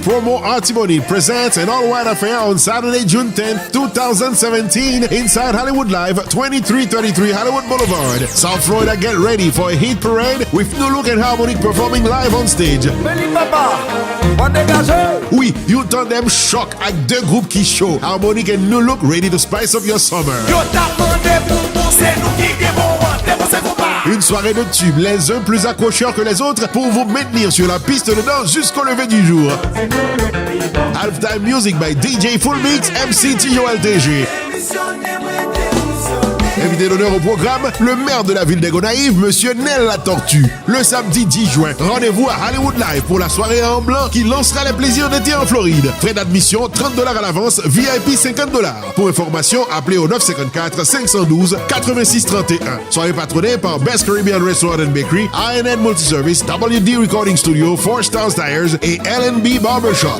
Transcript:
Promo Harmonik presents an all-white affair on Saturday, June 10th, 2017 inside Hollywood Live, 2333 Hollywood Boulevard. South Florida, get ready for a hit parade with New Look and Harmonik performing live on stage. Oui, you turn them shock avec deux groupes qui show. Harmonik and New Look ready to spice up your summer. Une soirée de tubes, les uns plus accrocheurs que les autres pour vous maintenir sur la piste de danse jusqu'au lever du jour. Halftime music by DJ Full Mix, MC TOLTG. Invité d'honneur au programme, le maire de la ville des Gonaïves, Monsieur Nel la Tortue. Le samedi 10 juin, rendez-vous à Hollywood Live pour la soirée en blanc qui lancera les plaisirs d'été en Floride. Frais d'admission, $30 à l'avance, VIP $50. Pour information, appelez au 954-512-8631. Soirée patronnée par Best Caribbean Restaurant and Bakery, INN Multiservice, WD Recording Studio, 4 Stars Tires et L&B Barbershop.